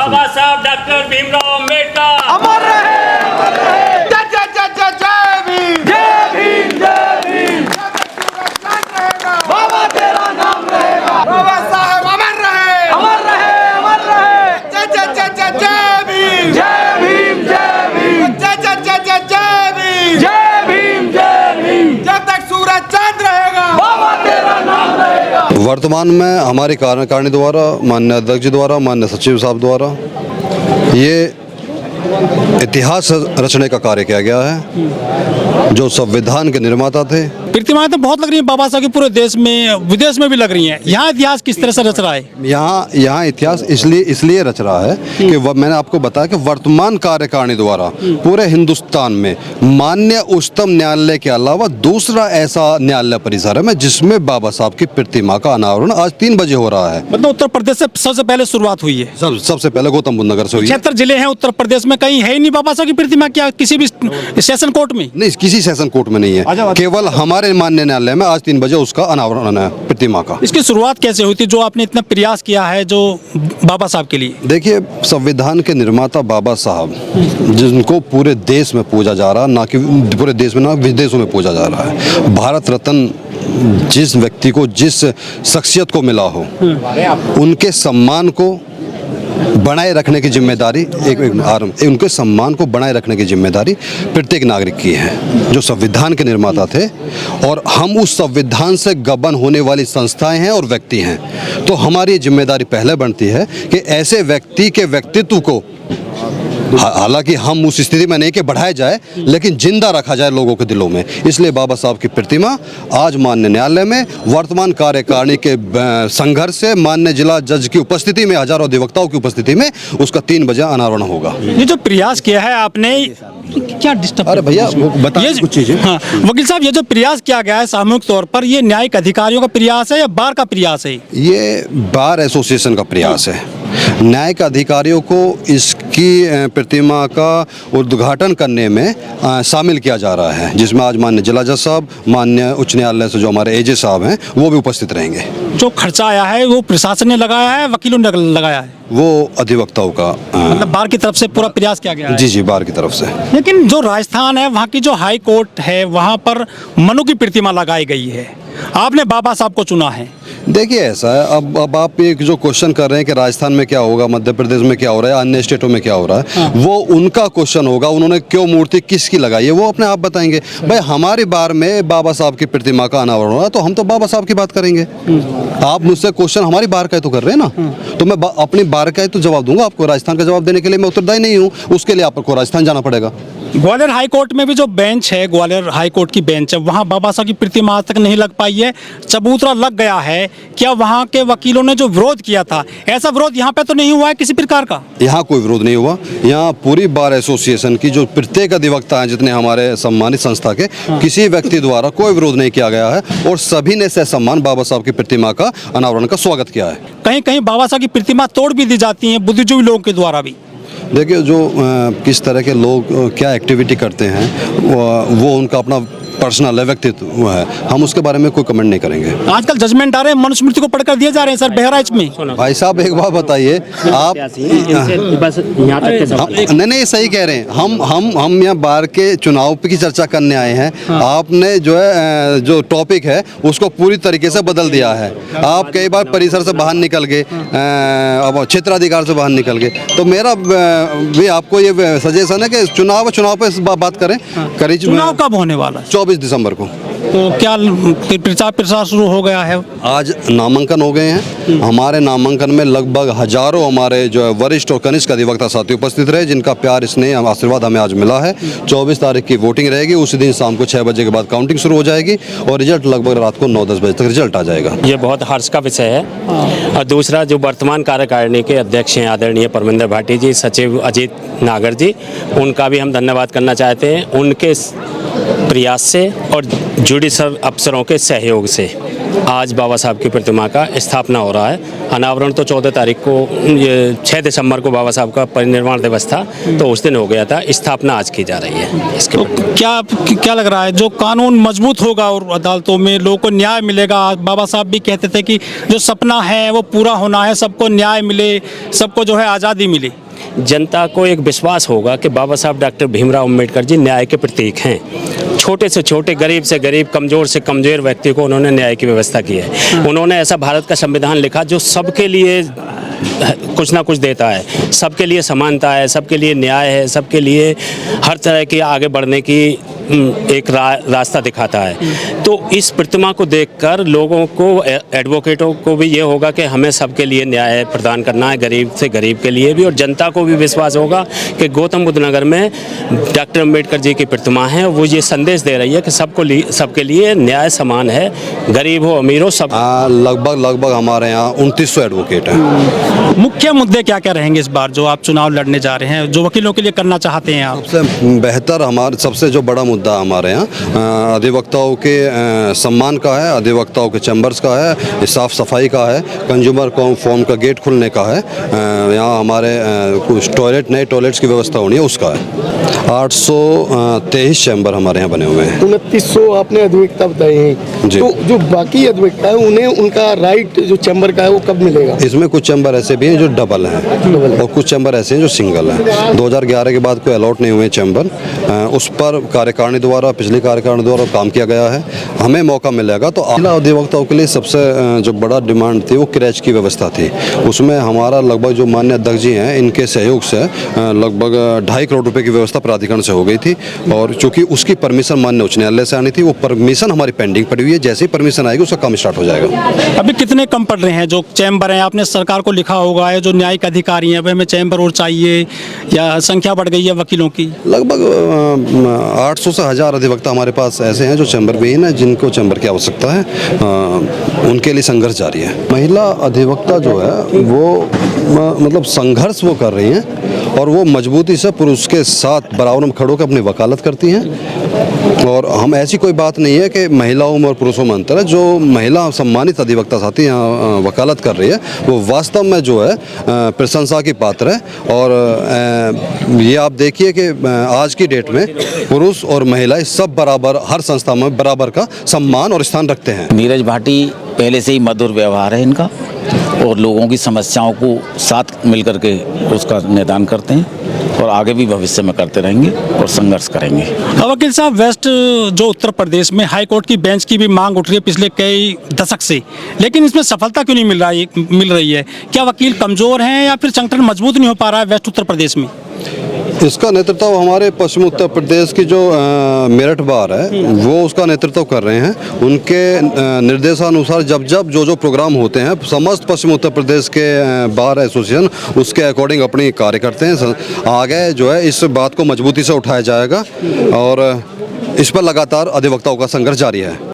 बाबा साहब डॉक्टर भीमराव अम्बेडकर अमर रहे, अमर रहे। जय जय जय जय जय भीम, जय भीम, जय भीम। बाबा तेरा नाम रहेगा, बाबा साहब अमर रहे, अमर रहे, अमर रहे। जय जय जय जय जय भीम, जय भीम, जय भीम। जय जय जय जय जय भीम, जय भीम, जय भीम। जब तक सूरज चांद रहेगा, बाबा तेरा नाम रहेगा। वर्तमान में हमारी कार्यकारिणी द्वारा, माननीय अध्यक्ष जी द्वारा, माननीय सचिव साहब द्वारा ये इतिहास रचने का कार्य किया गया है। जो संविधान के निर्माता थे, प्रतिमाएं तो बहुत लग रही हैं बाबा साहब की, पूरे देश में विदेश में भी लग रही हैं। यहाँ इतिहास किस तरह से रच रहा है? यहाँ इतिहास इसलिए रच रहा है कि मैंने आपको बताया कि वर्तमान कार्यकारिणी द्वारा पूरे हिंदुस्तान में माननीय उच्चतम न्यायालय के अलावा दूसरा ऐसा न्यायालय परिसर है जिसमें बाबा साहब की प्रतिमा का अनावरण आज 3 बजे हो रहा है। मतलब उत्तर प्रदेश से सबसे पहले शुरुआत हुई है। सबसे पहले गौतम बुद्ध नगर से हुई है। 76 जिले हैं उत्तर प्रदेश में, कहीं है ही नहीं बाबा साहब की प्रतिमा। क्या किसी भी सेशन कोर्ट में? नहीं, किसी सेशन कोर्ट में नहीं है, केवल हमारे माननीय न्यायालय में आज 3 बजे उसका अनावरण है प्रतिमा का। इसकी शुरुआत कैसे हुई थी, जो आपने इतना प्रयास किया है जो बाबा साहब के लिए? देखिए, संविधान के निर्माता बाबा साहब, जिनको पूरे देश में पूजा जा रहा है, ना कि पूरे देश में, ना विदेशों में पूजा जा रहा है। भारत रत्न जिस व्यक्ति को, जिस शख्सियत को मिला हो, उनके सम्मान को बनाए रखने की जिम्मेदारी उनके सम्मान को बनाए रखने की जिम्मेदारी प्रत्येक नागरिक की है, जो संविधान के निर्माता थे। और हम उस संविधान से गबन होने वाली संस्थाएं हैं और व्यक्ति हैं, तो हमारी जिम्मेदारी पहले बनती है कि ऐसे व्यक्ति के व्यक्तित्व को, हालांकि हम उस स्थिति में नहीं कि बढ़ाया जाए, लेकिन जिंदा रखा जाए लोगों के दिलों में। इसलिए बाबा साहब की प्रतिमा आज माननीय न्यायालय में वर्तमान कार्यकारिणी के संघर्ष से माननीय जिला जज की उपस्थिति में, हजारों अधिवक्ताओं की उपस्थिति में उसका 3 बजे अनावरण होगा। ये जो प्रयास किया है आपने, क्या डिस्टर्ब? अरे भैया, बताइए कुछ चीजें। हाँ, वकील साहब, ये जो प्रयास किया गया है सामूहिक तौर पर, ये न्यायिक अधिकारियों का प्रयास है या बार का प्रयास है? ये बार एसोसिएशन का प्रयास है। न्यायिक अधिकारियों को इसकी प्रतिमा का उद्घाटन करने में शामिल किया जा रहा है, जिसमें आज माननीय जिला जज साहब, माननीय उच्च न्यायालय से जो हमारे एजे साहब हैं, वो भी उपस्थित रहेंगे। जो खर्चा आया है वो प्रशासन ने लगाया है, वकीलों ने लगाया है? वो अधिवक्ताओं का, मतलब बार की तरफ से पूरा प्रयास किया गया है? जी, बार की तरफ से। लेकिन जो राजस्थान है, वहाँ की जो हाई कोर्ट है, वहाँ पर मनु की प्रतिमा लगाई गई है। आपने बाबा साहब को चुना है। देखिए, ऐसा है, अब आप एक जो क्वेश्चन कर रहे हैं कि राजस्थान में क्या होगा, मध्य प्रदेश में क्या हो रहा है, अन्य स्टेटों में क्या हो रहा है, वो उनका क्वेश्चन होगा। उन्होंने क्यों मूर्ति किसकी लगाई है, वो अपने आप बताएंगे। भाई, हमारी बार में बाबा साहब की प्रतिमा का अनावरण हो रहा है, तो हम तो बाबा साहब की बात करेंगे। आप मुझसे क्वेश्चन हमारी बार का तो कर रहे हैं ना, तो मैं अपनी बार का तो जवाब दूंगा आपको। राजस्थान का जवाब देने के लिए मैं उत्तरदायी नहीं हूँ, उसके लिए आपको राजस्थान जाना पड़ेगा। ग्वालियर हाई कोर्ट में भी जो बेंच है, ग्वालियर हाई कोर्ट की बेंच है, वहाँ बाबा साहब की प्रतिमा आज तक नहीं लग पाई है, चबूतरा लग गया है। क्या वहाँ के वकीलों ने जो विरोध किया था, ऐसा विरोध यहाँ पे तो नहीं हुआ है किसी प्रकार का? यहाँ कोई विरोध नहीं हुआ। यहाँ पूरी बार एसोसिएशन की जो प्रत्येक अधिवक्ता हैं, जितने हमारे सम्मानित संस्था के, किसी व्यक्ति द्वारा कोई विरोध नहीं किया गया है, और सभी ने सहसम्मान बाबा साहब की प्रतिमा का अनावरण का स्वागत किया है। कहीं कहीं बाबा साहब की प्रतिमा तोड़ भी दी जाती है बुद्धिजीवी लोगों के द्वारा भी। देखिए, जो किस तरह के लोग क्या एक्टिविटी करते हैं, वो उनका अपना पर्सनल व्यक्तित्व है, हम उसके बारे में कोई कमेंट नहीं करेंगे। आजकल जजमेंट आ रहे हैं, मनुस्मृति को पढ़कर दिए जा रहे हैं सर, बहराइच में। भाई साहब, एक बात बताइए आप, नहीं, सही कह रहे हैं। हम यहाँ बार के चुनाव की चर्चा करने आए हैं। आपने जो है, जो टॉपिक है, उसको पूरी तरीके से बदल दिया है। आप कई बार परिसर से बाहर निकल गए, अब क्षेत्राधिकार से बाहर निकल गए। तो मेरा भी आपको ये सजेशन है कि चुनाव पे बात करें। चुनाव कब होने वाला है? 24 दिसंबर को। तो क्या प्रचार शुरू हो गया है? आज नामांकन हो गए हैं। हमारे नामांकन में लगभग हजारों हमारे जो है वरिष्ठ और कनिष्ठ अधिवक्ता साथी उपस्थित रहे, जिनका प्यार, स्नेह, आशीर्वाद हमें आज मिला है। 24 तारीख की वोटिंग रहेगी। उसी दिन शाम को 6 बजे के बाद काउंटिंग शुरू हो जाएगी और रिजल्ट लगभग रात को 9-10 बजे तक रिजल्ट आ जाएगा। ये बहुत हर्ष का विषय है। और दूसरा, जो वर्तमान कार्यकारिणी के अध्यक्ष हैं आदरणीय परमिंदर भाटी जी, सचिव अजीत नागर जी, उनका भी हम धन्यवाद करना चाहते हैं। उनके प्रयास से और जुडिशल अफसरों के सहयोग से आज बाबा साहब की प्रतिमा का स्थापना हो रहा है। अनावरण तो 14 तारीख को, ये 6 दिसंबर को बाबा साहब का परिनिर्वाण दिवस था, तो उस दिन हो गया था। स्थापना आज की जा रही है इसके। तो क्या लग रहा है, जो कानून मजबूत होगा और अदालतों में लोगों को न्याय मिलेगा? बाबा साहब भी कहते थे कि जो सपना है वो पूरा होना है, सबको न्याय मिले, सबको जो है आज़ादी मिले। जनता को एक विश्वास होगा कि बाबा साहब डॉक्टर भीमराव अम्बेडकर जी न्याय के प्रतीक हैं। छोटे से छोटे, गरीब से गरीब, कमज़ोर से कमज़ोर व्यक्ति को उन्होंने न्याय की व्यवस्था की है। उन्होंने ऐसा भारत का संविधान लिखा जो सबके लिए कुछ ना कुछ देता है, सबके लिए समानता है, सबके लिए न्याय है, सबके लिए हर तरह के आगे बढ़ने की एक रास्ता दिखाता है। तो इस प्रतिमा को देखकर लोगों को, एडवोकेटों को भी ये होगा कि हमें सबके लिए न्याय प्रदान करना है, गरीब से गरीब के लिए भी, और जनता को भी विश्वास होगा कि गौतम बुद्ध नगर में डॉक्टर अम्बेडकर जी की प्रतिमा है। वो ये संदेश दे रही है कि सबके लिए न्याय समान है, गरीब हो अमीर हो सब। लगभग हमारे यहाँ 2900 एडवोकेट हैं। मुख्य मुद्दे क्या क्या रहेंगे इस बार जो आप चुनाव लड़ने जा रहे हैं, जो वकीलों के लिए करना चाहते हैं आप? सबसे बेहतर, हमारे सबसे जो बड़ा मुद्दा हमारे यहाँ अधिवक्ताओं के सम्मान का है, अधिवक्ताओं के चैम्बर्स का है, साफ सफाई का है, कंज्यूमर फॉर्म का गेट खुलने का है, यहाँ हमारे कुछ टॉयलेट, नए टॉयलेट्स की व्यवस्था होनी है, उसका है। 823 चैम्बर हमारे यहाँ बने हुए हैं। 2900 आपने अधिवक्ता बताए हैं, जी। तो जो बाकी अधिवक्ता है उन्हें उनका राइट जो चैम्बर का है वो कब मिलेगा? इसमें कुछ चैम्बर ऐसे भी हैं जो डबल हैं और कुछ चैम्बर ऐसे हैं जो सिंगल हैं। 2011 के बाद कोई अलॉट नहीं हुए चैम्बर, उस पर कार्यकारिणी द्वारा, पिछली कार्यकारिणी द्वारा काम किया गया है। हमें मौका मिलेगा तो महिला अधिवक्ताओं के लिए सबसे जो बड़ा डिमांड थी वो क्रैच की व्यवस्था थी। उसमें हमारा लगभग जो माननीय अध्यक्ष जी हैं, इनके सहयोग से लगभग 2.5 करोड़ रुपए की व्यवस्था प्राधिकरण से हो गई थी, और चूंकि उसकी परमिशन माननीय उच्च न्यायालय से आनी थी, वो परमिशन हमारी पेंडिंग पड़ी हुई है। जैसे ही परमिशन आएगी उसका काम स्टार्ट हो जाएगा। अभी कितने कम पड़ रहे हैं जो चैम्बर हैं? आपने सरकार को लिखा होगा, जो न्यायिक अधिकारी हैं, हमें चैम्बर और चाहिए, या संख्या बढ़ गई है वकीलों की? लगभग 800 से 1000 अधिवक्ता हमारे पास ऐसे हैं जो चैम्बर विहीन है, जिनको चैम्बर की आवश्यकता है। उनके लिए संघर्ष जारी है। महिला अधिवक्ता जो है वो मतलब संघर्ष वो कर रही हैं, और वो मजबूती से पुरुष के साथ बराबर में खड़े होकर अपनी वकालत करती हैं। और हम, ऐसी कोई बात नहीं है कि महिलाओं में और पुरुषों में अंतर है। जो महिला सम्मानित अधिवक्ता साथी यहाँ वकालत कर रही है, वो वास्तव में जो है प्रशंसा की पात्र है। और ये आप देखिए कि आज की डेट में पुरुष और महिलाएं सब बराबर, हर संस्था में बराबर का सम्मान और स्थान रखते हैं। नीरज भाटी पहले से ही मधुर व्यवहार है इनका, और लोगों की समस्याओं को साथ मिलकर के उसका निदान करते हैं, और आगे भी भविष्य में करते रहेंगे और संघर्ष करेंगे। वकील साहब, वेस्ट जो उत्तर प्रदेश में हाई कोर्ट की बेंच की भी मांग उठ रही है पिछले कई दशक से, लेकिन इसमें सफलता क्यों नहीं मिल रही है? क्या वकील कमजोर हैं या फिर संगठन मजबूत नहीं हो पा रहा है वेस्ट उत्तर प्रदेश में? इसका नेतृत्व हमारे पश्चिम उत्तर प्रदेश की जो मेरठ बार है वो उसका नेतृत्व कर रहे हैं। उनके निर्देशानुसार जब जो प्रोग्राम होते हैं, समस्त पश्चिम उत्तर प्रदेश के बार एसोसिएशन उसके अकॉर्डिंग अपनी कार्य करते हैं। आगे जो है इस बात को मजबूती से उठाया जाएगा, और इस पर लगातार अधिवक्ताओं का संघर्ष जारी है।